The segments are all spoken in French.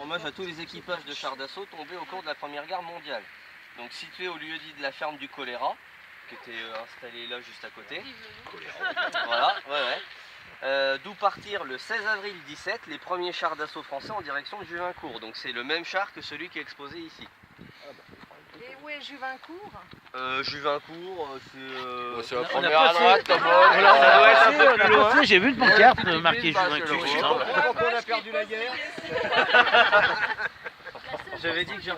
hommage à tous les équipages de chars d'assaut tombés au cours de la Première Guerre mondiale. Donc situé au lieu-dit de la ferme du choléra, qui était installée là juste à côté. Voilà, d'où partirent le 16 avril 17 les premiers chars d'assaut français en direction de Juvincourt. Donc c'est le même char que celui qui est exposé ici. Et où est Juvincourt? Juvincourt, c'est la première à droite, comme ça doit être un peu plus loin. J'ai vu une pancarte marquée Juvincourt. Pourquoi on a perdu la guerre? J'avais dit que je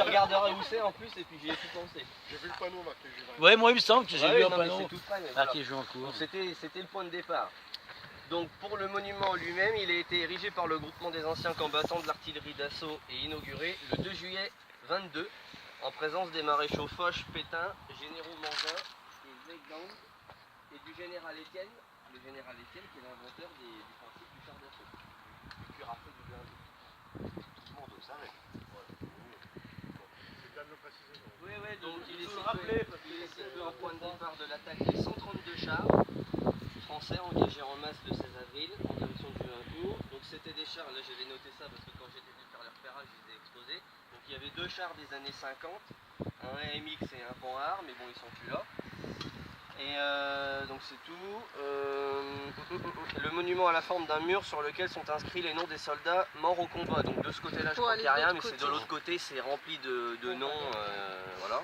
regarderais où c'est en plus et puis j'y ai tout pensé. J'ai vu le panneau marqué Juvincourt. Ouais, moi il me semble que j'ai vu un panneau c'est tout près, mais marqué Juvincourt. C'était le point de départ. Donc pour le monument lui-même, il a été érigé par le groupement des anciens combattants de l'artillerie d'assaut et inauguré le 2 juillet 22 en présence des maréchaux Foch, Pétain, généraux Manzin et Weygand et du général Étienne, le général Étienne qui est l'inventeur du principe du char d'assaut, du cuirassé du blindé. Tout le monde le savait. Oui, donc il est situé en point de départ de l'attaque des 132 chars français engagés en masse le 16 avril en direction de Juvincourt. Donc c'était des chars, là j'avais noté ça parce que quand j'étais venu faire les repérages, je les ai exposés. Donc il y avait deux chars des années 50, un AMX et un Panhard, mais bon ils sont plus là. Et donc c'est tout. Le monument a la forme d'un mur sur lequel sont inscrits les noms des soldats morts au combat. Donc de ce côté-là je crois qu'il n'y a rien, mais c'est de l'autre côté, c'est rempli de noms. Voilà.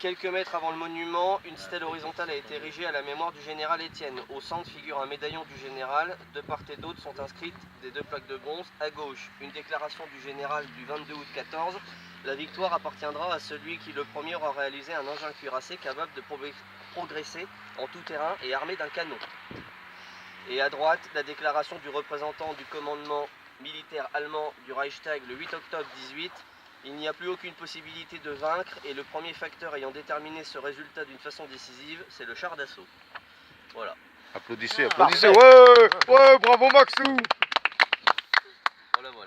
Quelques mètres avant le monument, une stèle horizontale a été érigée à la mémoire du général Étienne. Au centre figure un médaillon du général. De part et d'autre sont inscrites des deux plaques de bronze. À gauche, une déclaration du général du 22 août 14. La victoire appartiendra à celui qui le premier aura réalisé un engin cuirassé capable de progresser en tout terrain et armé d'un canon. Et à droite, la déclaration du représentant du commandement militaire allemand du Reichstag le 8 octobre 18. Il n'y a plus aucune possibilité de vaincre et le premier facteur ayant déterminé ce résultat d'une façon décisive, c'est le char d'assaut. Voilà. Applaudissez, applaudissez. Ouais, bravo Maxou.